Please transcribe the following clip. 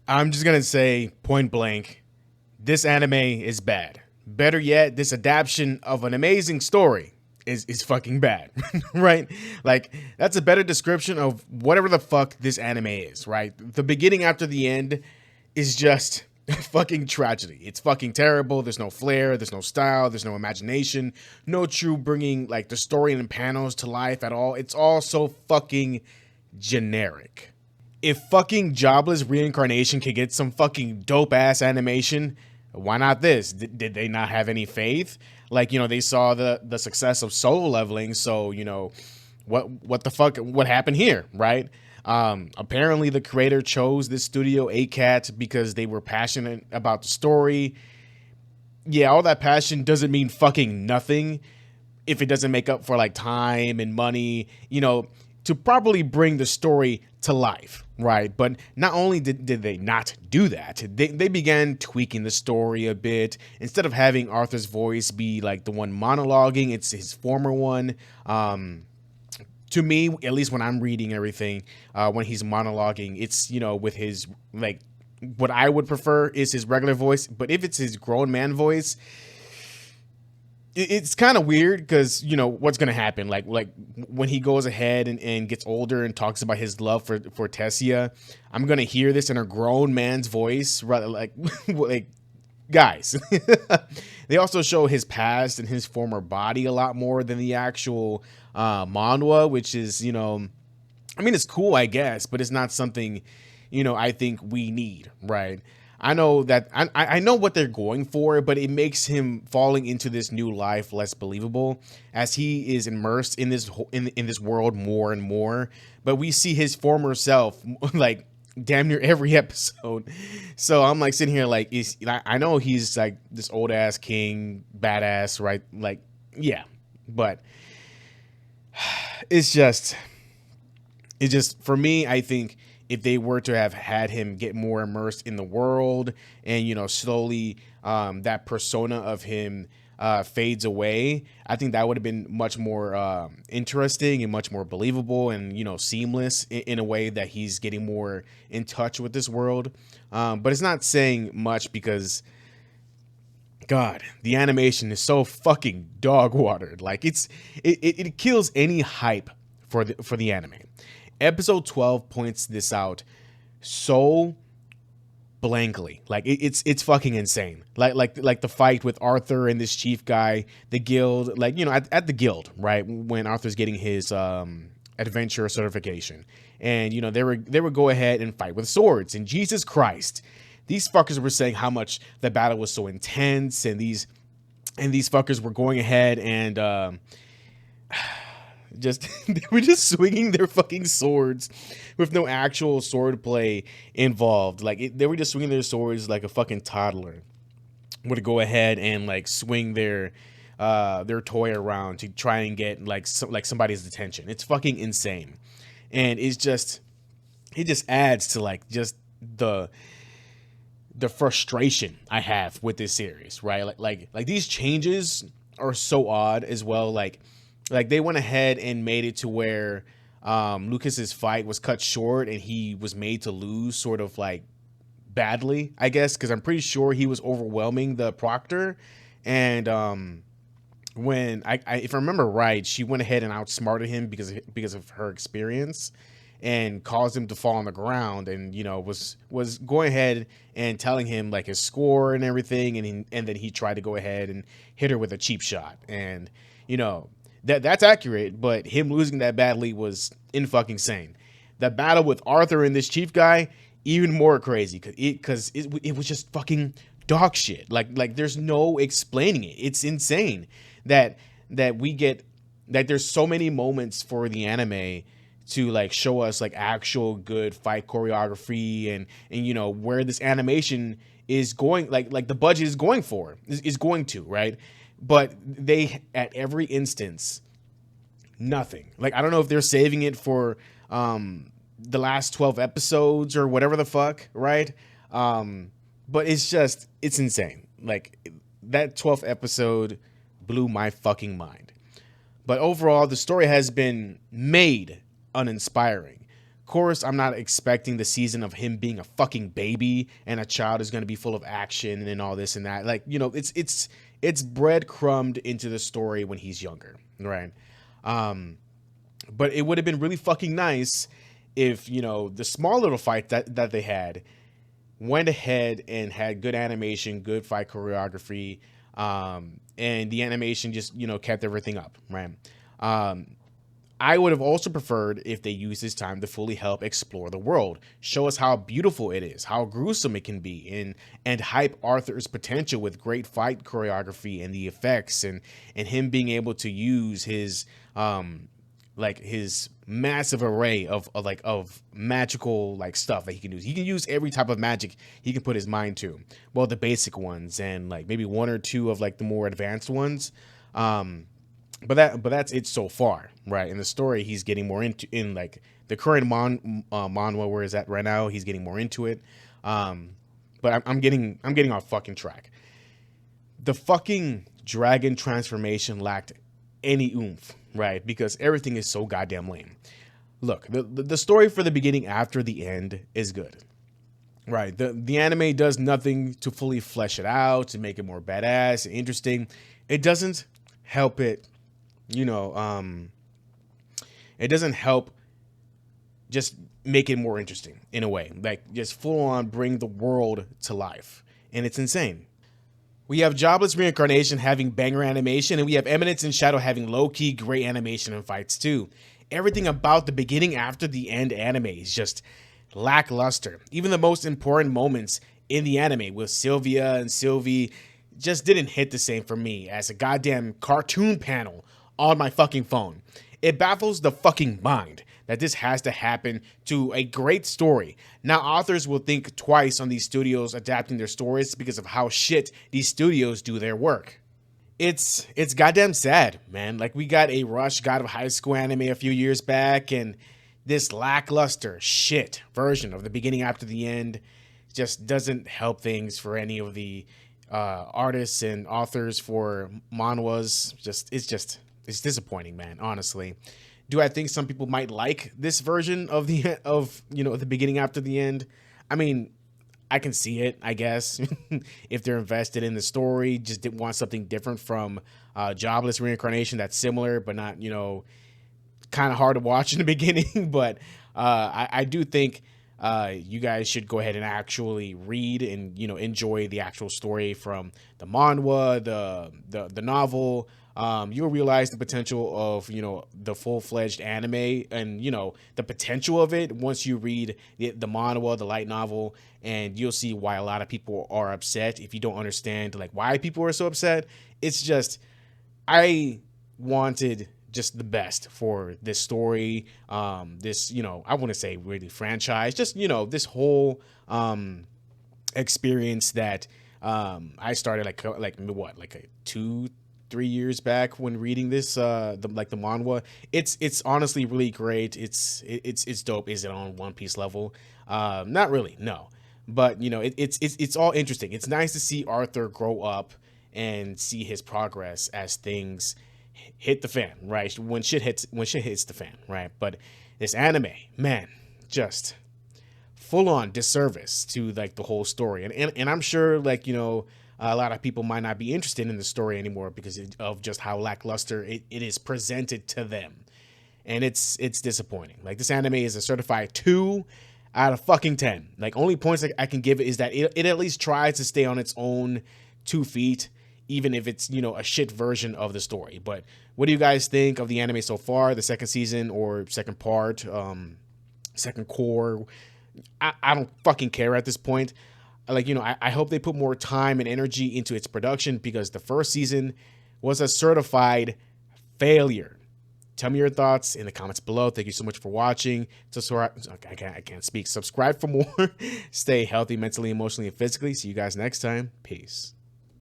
I'm just gonna say point blank, this anime is bad. Better yet, this adaptation of an amazing story is fucking bad, right? Like that's a better description of whatever the fuck this anime is, right? The beginning after the end is just a fucking tragedy. It's fucking terrible. There's no flair, there's no style, there's no imagination, no true bringing like the story and panels to life at all. It's all so fucking generic. If fucking jobless reincarnation could get some fucking dope ass animation, why not this? Did they not have any faith? Like, they saw the success of solo leveling, so what the fuck what happened here, right? Apparently the creator chose this studio ACAT because they were passionate about the story. Yeah, all that passion doesn't mean fucking nothing if it doesn't make up for like time and money, to properly bring the story to life, right? But not only did they not do that, they began tweaking the story a bit. Instead of having Arthur's voice be like the one monologuing, it's his former one. To me, at least when I'm reading everything, when he's monologuing, it's, with his, like, what I would prefer is his regular voice. But if it's his grown man voice, it's kind of weird because what's gonna happen like when he goes ahead and gets older and talks about his love for Tessia. I'm gonna hear this in a grown man's voice, rather like guys. They also show his past and his former body a lot more than the actual manhwa, which is it's cool, I guess, but it's not something I think we need, right? I know that I know what they're going for, but it makes him falling into this new life less believable as he is immersed in this world more and more. But we see his former self like damn near every episode. So I'm like sitting here like, I know he's like this old ass king, badass, right? Like, yeah, but it's just for me, I think if they were to have had him get more immersed in the world and slowly that persona of him fades away, I think that would have been much more interesting and much more believable and seamless in a way that he's getting more in touch with this world. But it's not saying much because God, the animation is so fucking dog watered. Like it kills any hype for the anime. Episode 12 points this out so blankly. Like it's fucking insane. Like the fight with Arthur and this chief guy, the guild, like at the guild, right? When Arthur's getting his adventure certification. And they would go ahead and fight with swords. And Jesus Christ, these fuckers were saying how much the battle was so intense, and these fuckers were going ahead and they were just swinging their fucking swords with no actual sword play involved. Like they were just swinging their swords like a fucking toddler would go ahead and like swing their toy around to try and get like somebody's attention. It's fucking insane, and it just adds to like just the frustration I have with this series, right? Like these changes are so odd as well. Like they went ahead and made it to where Lucas's fight was cut short and he was made to lose sort of like badly, I guess, because I'm pretty sure he was overwhelming the proctor. And when I if I remember right, she went ahead and outsmarted him because of her experience and caused him to fall on the ground, and was going ahead and telling him like his score and everything, and then he tried to go ahead and hit her with a cheap shot. And that's accurate, but him losing that badly was in fucking insane. The battle with Arthur and this chief guy, even more crazy because it was just fucking dog shit. Like there's no explaining it. It's insane that we get that there's so many moments for the anime to like show us like actual good fight choreography and where this animation is going, like the budget is going for is going to, right? But they, at every instance, nothing. Like, I don't know if they're saving it for the last 12 episodes or whatever the fuck, right? But it's insane. Like, that 12th episode blew my fucking mind. But overall, the story has been made uninspiring, course, I'm not expecting the season of him being a fucking baby and a child is going to be full of action and all this and that. Like, you know, it's breadcrumbed into the story when he's younger, right? But it would have been really fucking nice if, you know, the small little fight that they had went ahead and had good animation, good fight choreography, and the animation just, you know, kept everything up, right? I would have also preferred if they used this time to fully help explore the world, show us how beautiful it is, how gruesome it can be, and hype Arthur's potential with great fight choreography and the effects, and him being able to use his like his massive array of magical like stuff that he can use. He can use every type of magic he can put his mind to. Well, the basic ones and like maybe one or two of like the more advanced ones. But that's it so far, right? In the story, he's getting more in like the current manhwa where is at right now. He's getting more into it. But I'm getting off fucking track. The fucking dragon transformation lacked any oomph, right? Because everything is so goddamn lame. Look, the story for the beginning after the end is good, right? The anime does nothing to fully flesh it out, to make it more badass and interesting. It doesn't help it, you know, it doesn't help just make it more interesting in a way, like just full on bring the world to life. And it's insane. We have Jobless Reincarnation having banger animation, and we have Eminence and Shadow having low-key great animation and fights too. Everything about the beginning after the end anime is just lackluster. Even the most important moments in the anime with Sylvia and Sylvie just didn't hit the same for me as a goddamn cartoon panel on my fucking phone. It baffles the fucking mind that this has to happen to a great story. Now authors will think twice on these studios adapting their stories because of how shit these studios do their work. It's goddamn sad, man. Like, we got a Rush God of High School anime a few years back, and this lackluster shit version of the beginning after the end just doesn't help things for any of the artists and authors for manhwas. It's disappointing, man, honestly. Do I think some people might like this version of the beginning after the end? I mean, I can see it, I guess. If they're invested in the story, just didn't want something different from Jobless Reincarnation that's similar, but not, you know, kind of hard to watch in the beginning. But I do think you guys should go ahead and actually read and, you know, enjoy the actual story from the manhwa, the novel. You'll realize the potential of, you know, the full-fledged anime and, you know, the potential of it once you read the manhwa, the light novel, and you'll see why a lot of people are upset. If you don't understand like why people are so upset, it's just, I wanted just the best for this story, this, you know, I want to say really franchise, just, you know, this whole experience that I started like a 2-3 years back when reading this the manhwa. It's honestly really great. It's dope. Is it on One Piece level? Not really, no. But, you know, it's all interesting. It's nice to see Arthur grow up and see his progress as things hit the fan, right? When shit hits the fan, right? But this anime, man, just full on disservice to like the whole story. And I'm sure, like, you know, a lot of people might not be interested in the story anymore because of just how lackluster it is presented to them. And it's disappointing. Like, this anime is a certified 2 out of fucking 10. Like, only points I can give it is that it at least tries to stay on its own 2 feet, even if it's, you know, a shit version of the story. But what do you guys think of the anime so far, the second season or second part, second core? I don't fucking care at this point. Like, you know, I hope they put more time and energy into its production because the first season was a certified failure. Tell me your thoughts in the comments below. Thank you so much for watching. I can't speak. Subscribe for more. Stay healthy mentally, emotionally, and physically. See you guys next time. Peace.